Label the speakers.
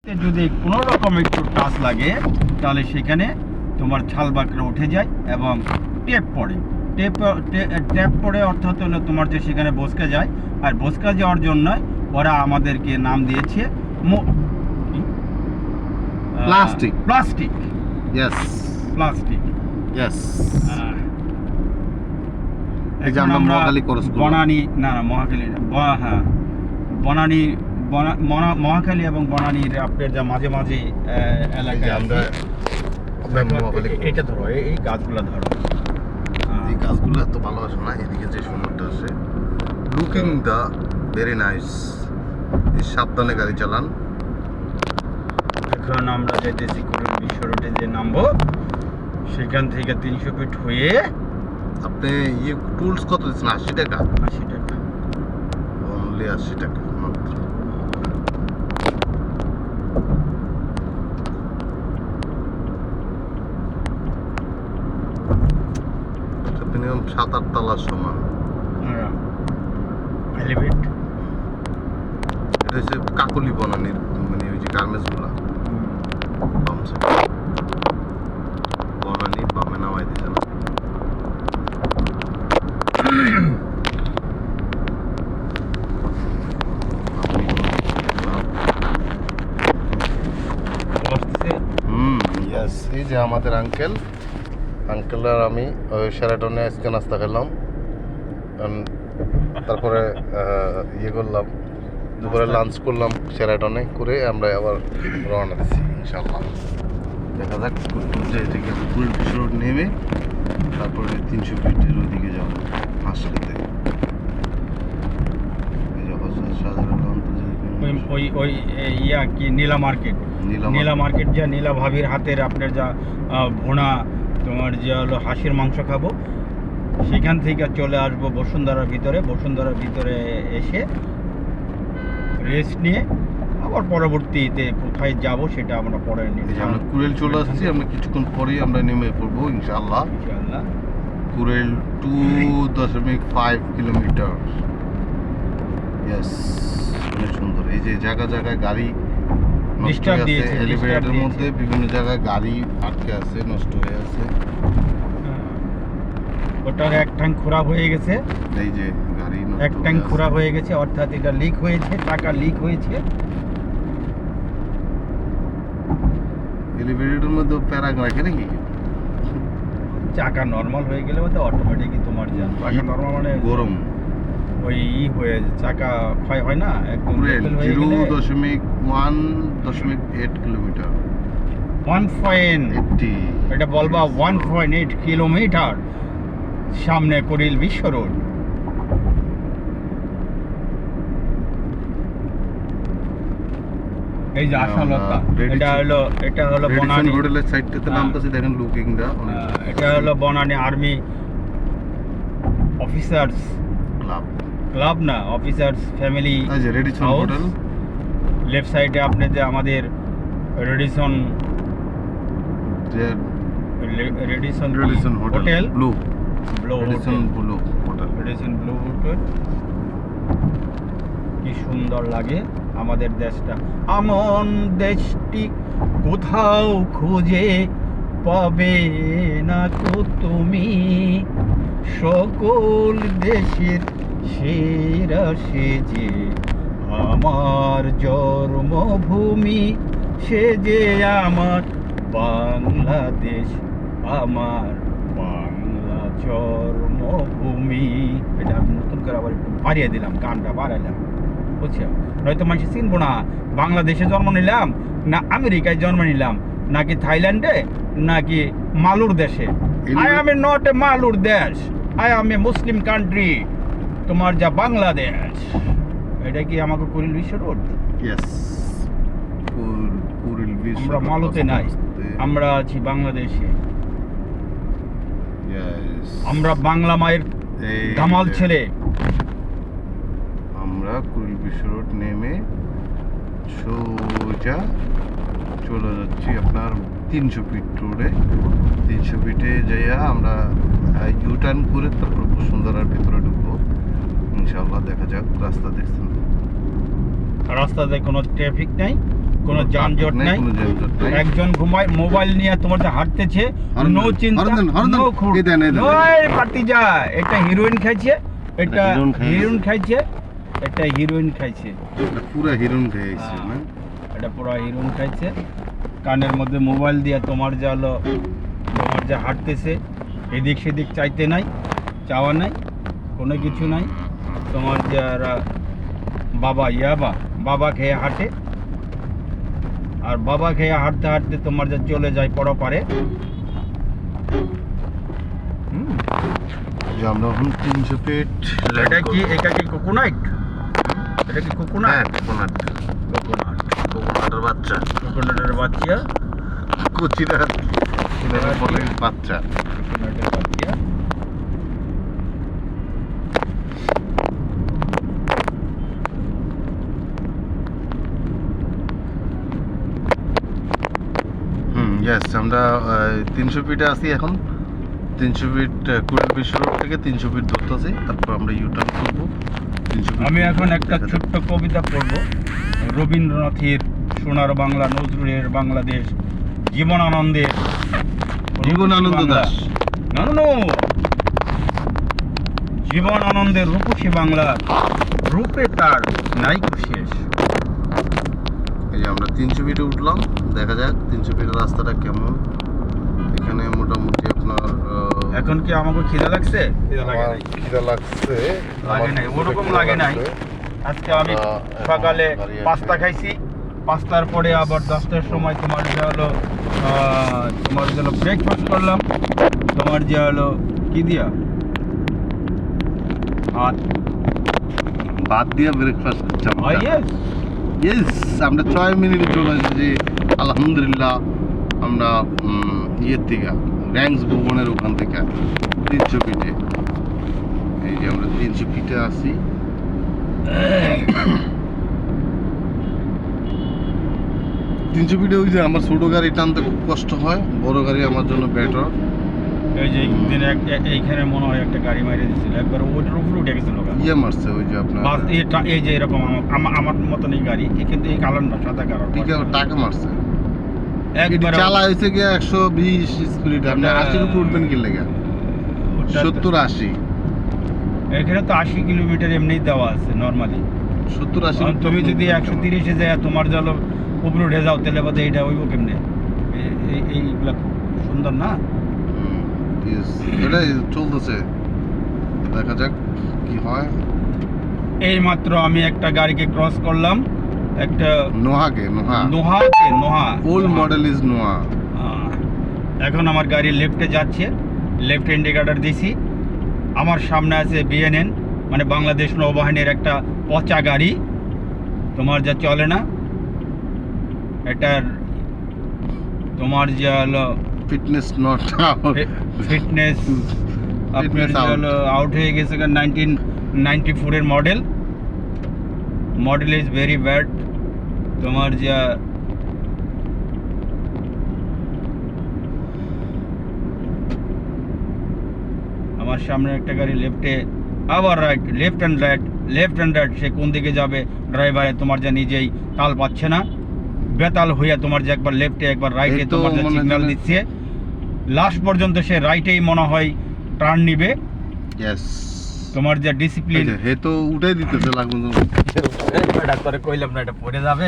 Speaker 1: যদি কোনো রকম একটু টাচ লাগে তাহলে সেখানে তোমার ছাল বাঁকড়া উঠে যায় এবং টেপ পড়ে। টেপ পড়ে অর্থাৎ হলো তোমার যে সেখানে বসকে যায়, আর বসকা যাওয়ার জন্য ওরা আমাদেরকে নাম দিয়েছে
Speaker 2: plastic.
Speaker 1: Plastic
Speaker 2: yes
Speaker 1: plastic
Speaker 2: yes.
Speaker 1: এখন আমরা বনানী না মহাখালী হ্যাঁ বনানী মহাখালী এবং বনানীর আপনার যা মাঝে মাঝে এলাকায় আমরা এটা ধরো এই গাছগুলো ধরো,
Speaker 2: এই গাছগুলো এত ভালো আসে না, এদিকে যে সুন্দরটা আছে লুকিং দা ভেরি নাইস। সাবধানে গাড়ি চালান।
Speaker 1: এখন আমরা যেতেছি কুড়িল বিশ্ব রোডে যে নামবো সেখান থেকে 300 ফিট হয়ে
Speaker 2: আপনি ইয়ে টুলস কত দিচ্ছেন? 80 টাকা।
Speaker 1: 80 টাকা
Speaker 2: অনলি 80 টাকা মাত্র। মিনিমাম 7-8 তলার সমান
Speaker 1: এলিভেট।
Speaker 2: এটা হচ্ছে কাকলি বনানীর মানে ওই যে গার্মেন্টস গুলা বনানী বামে নামাই দিয়েছে না। এই যে আমাদের আঙ্কেল আর আমি ওই শেরাটনে আজকে নাস্তা খেলাম, তারপরে ইয়ে করলাম দুপুরে লাঞ্চ করলাম শেরাটনে করে আমরা আবার রওনা দিচ্ছি ইনশাল্লাহ। দেখা যাক যে এদিকে কুড়িল বিশ্ব রোড নেমে তারপরে 300 ফিটের ওইদিকে যাবো হাসপাতে।
Speaker 1: ওই ইয়া কি নীলা মার্কেট যা নীলা ভাবির হাতের আপনার যা ভুনা তোমার যে হলো হাঁসের মাংস খাবো, সেখান থেকে চলে আসবো বসুন্ধরার ভিতরে এসে রেস্ট নিয়ে আবার পরবর্তীতে কোথায় যাব সেটা আমরা পরে নিয়ে
Speaker 2: আমরা কুড়িল চলে আসছি। আমরা কিছুক্ষণ পরেই আমরা নেমে পড়বো ইনশাআল্লাহ। কুড়িল 2.5 কিলোমিটার। ইয়েস, অনেক সুন্দর। এই যে জায়গায় গাড়ি নষ্ট হয়ে আছে, এলিভেটরের মধ্যে বিভিন্ন জায়গায় গাড়ি আটকে আছে, নষ্ট হয়ে আছে।
Speaker 1: ওটার এক ট্যাঙ্ক খোরাক হয়ে গেছে।
Speaker 2: এই যে গাড়ি
Speaker 1: এক ট্যাঙ্ক খোরাক হয়ে গেছে, অর্থাৎ এটা লিক হয়েছে, টাকা লিক হয়েছে।
Speaker 2: এলিভেটরের মধ্যে প্যারাগ রাখে নাকি?
Speaker 1: চাকা নরমাল হয়ে গেলে তো অটোমেটিকই তোমার যা চাকা নরমাল মানে
Speaker 2: গরম
Speaker 1: ওই হয়ে চাকা ক্ষয় হয় না একদম।
Speaker 2: 0.1.8 কিলোমিটার।
Speaker 1: 1.80 এটা বলবা 1.8 কিলোমিটার সামনে কুড়িল বিশ্ব রোড। এই যে আশালতা, এটা হলো বনানী
Speaker 2: হোটেলের সাইডটাতে নামতেছে, দেখেন লুকিং দা।
Speaker 1: এটা হলো বনানী আর্মি অফিসার্স ক্লাব না অফিসার্স ফ্যামিলি
Speaker 2: হোটেল।
Speaker 1: লেফট সাইডে আপনি যে আমাদের রেডিসন হোটেল
Speaker 2: ব্লু
Speaker 1: হোটেল। কি সুন্দর লাগে আমাদের দেশটা। আমন দেশটি কোথাও খুঁজে পাবে না কো তুমি, সকল দেশের সেরা সে যে আমার জন্মভূমি, সে যে আমার বাংলাদেশ, আমার বাংলা জন্মভূমি। এটা আমি নতুন করে আবার একটু বাড়িয়ে দিলাম, গানটা বাড়াইলাম, বুঝছো? নয়তো মানুষ চিনবো না বাংলাদেশে জন্ম নিলাম না আমেরিকায় জন্ম নিলাম নাকি থাইল্যান্ডে নাকি মালুর দেশে। আই এম নট এ মালুর দেশ, I M A Muslim country, তোমার যা বাংলাদেশ। এটা কি আমাকে কুড়িল বিশ্ব রোড? আমরা মালুতে নাই, আমরা আছি বাংলাদেশে। আমরা বাংলা মায়ের ধামাল ছেলে।
Speaker 2: আমরা কুড়িল বিশ্ব রোড নেমে সোজা চলে যাচ্ছি আপনার 300 ফিট রোডে। 300 ফিটে যাইয়া আমরা ইউটার্ন করে তারপর বসুন্ধরার ভিতরে ঢুকবো ইনশাআল্লাহ। দেখা যাক। রাস্তা দেখছেন,
Speaker 1: রাস্তাতে কোনো ট্রাফিক নাই, কোনো যানজট নাই,
Speaker 2: কোনো যানজট নাই।
Speaker 1: একজন ঘুমায় মোবাইল নিয়ে তোমার যে হাঁটতেছে,
Speaker 2: হরন
Speaker 1: নো
Speaker 2: দেন,
Speaker 1: চিন্তা,
Speaker 2: হরন দেন, হরন দেন।
Speaker 1: নো খুঁত।
Speaker 2: এই দেন, এই দেন।
Speaker 1: ওই ভাতিজা, এটা হিরোইন খাইছে, এটা
Speaker 2: হিরোইন খাইছে।
Speaker 1: হিরোইন খাইছে, এটা হিরোইন খাইছে,
Speaker 2: এটা পুরো হিরোইন খেয়েছে না?
Speaker 1: এটা পুরো হিরোইন খাইছে। কানের মধ্যে মোবাইল দিয়ে তোমার যা হলো, তোমার যা হাঁটতেছে, এদিক সেদিক চাইতে নাই, চাওয়া নাই, কোনো কিছু নাই। তোমার যারা বাবা বাবা খেয়ে হাঁটে, আর বাবা খেয়ে হাঁটতে হাঁটতে তোমার যা চলে যায় পরপারে।
Speaker 2: যে আমরা এখন 300 ফিট
Speaker 1: এটা কি কোকোনাট? এটা কি কোকোনাট?
Speaker 2: হ্যাঁ, কোকোনাট।
Speaker 1: কোকোনাট,
Speaker 2: কোকোনাটের বাচ্চা।
Speaker 1: কোকোনাটের বাচ্চা,
Speaker 2: কচিরা কিনারে বলে বাচ্চা।
Speaker 1: কোকোনাটের বাচ্চা।
Speaker 2: ইয়েস, আমরা 300 ফিটে আছি এখন। 300 ফিট কুড়িল বিশ্ব রোড থেকে 300 ফিট ধরতেছি, তারপর আমরা ইউটার্ন করবো। 300 ফিট
Speaker 1: আমি এখন একটা ছোট্ট কবিতা পড়ব, রবীন্দ্রনাথের সোনার বাংলা, নজরুলের বাংলাদেশ, জীবনানন্দের
Speaker 2: জীবনানন্দ দাশ।
Speaker 1: নো, জীবনানন্দের রূপসী বাংলা, রূপে তার নাইকো শেষ।
Speaker 2: এই যে আমরা 300 ফিটে উঠলাম, দেখা যাক 300 ফিটের রাস্তাটা কেমন। এখানে মোটামুটি আপনার
Speaker 1: এখন কি আমাকে খিদা লাগছে?
Speaker 2: আমার খিদা লাগছে।
Speaker 1: লাগে নাই, ওরকম লাগে নাই। আজকে আমি সকালে পাস্তা খাইছি, পাস্তার পরে আবার 10টার সময় তোমার যে হলো ব্রেকফাস্ট করলাম। তোমার যে হলো কি দিয়া
Speaker 2: ভাত দিয়ে ব্রেকফাস্ট করছি আমরা।
Speaker 1: ইয়েস,
Speaker 2: ইয়েস, আমরা 6 মিনিটে চলে এসেছি আলহামদুলিল্লাহ। আমরা ইয়ের থেকে র্যাঙ্কস ভবনের ওখান থেকে 300 ফিটে। এই যে আমরা 300 ফিটে আছি। 300 ফিটে ওই যে আমার ছোট গাড়ি টানতে খুব কষ্ট হয়, বড় গাড়ি আমার জন্য বেটার।
Speaker 1: এই যে একদিন এইখানে মনে হয় একটা গাড়ি মাইরে দিছিল, একবার ওটার উপরে উঠে গেছিল।
Speaker 2: ইয়ে মারছে ওই যে আপনার
Speaker 1: এই যে এরকম আমার মতন এই গাড়ি, কিন্তু এই কালার না, সাদা কালার,
Speaker 2: টাকা মারছে।
Speaker 1: একবার
Speaker 2: চালা হয়েছে গিয়ে 120 স্পিড। আপনি 80 উপরে উঠবেন কি লেগে? 70-80।
Speaker 1: এখানে তো 80 কিলোমিটার এমনি দেওয়া আছে নর্মালি।
Speaker 2: 70-80।
Speaker 1: তুমি যদি 130-এ যায় তোমার জল উপরে উঠে যাও, তাহলে বোধহয় এটা হইব কেমনে? এইগুলা খুব সুন্দর না?
Speaker 2: এটাই চলতেছে, দেখা যাক কি হয়।
Speaker 1: এই মাত্র আমি একটা গাড়িকে ক্রস করলাম, একটা Noha
Speaker 2: old model is Noha.
Speaker 1: এখন আমার গাড়ি লেফটে যাচ্ছে, লেফট ইন্ডিকেটর দিছি। আমার সামনে আছে বিএনএন, মানে বাংলাদেশ নৌবাহিনীর একটা পচা গাড়ি, তোমার যা চলে না। এটার তোমার যে হলো
Speaker 2: ফিটনেস নট
Speaker 1: ফিটনেস আপনার হলো আউট হয়ে গেছে। 1994-এর মডেল ইজ ভেরি ব্যাড। তোমার যা আমার সামনে একটা গাড়ি লেফটে, আবার রাইট, লেফট অ্যান্ড রাইট, সে কোন দিকে যাবে ড্রাইভারে তোমার যা নিজেই তাল পাচ্ছে না। বেতাল হইয়া তোমার যে একবার লেফটে একবার রাইটে তোমার যা সিগন্যাল দিচ্ছে, লাস্ট পর্যন্ত সে রাইটেই মনে হয় টার্ন নিবে। তোমার যা ডিসিপ্লিন,
Speaker 2: হে তো উঠাই দিতেছে লাগবে।
Speaker 1: ডাক্তারে কইলাম না এটা পড়ে যাবে।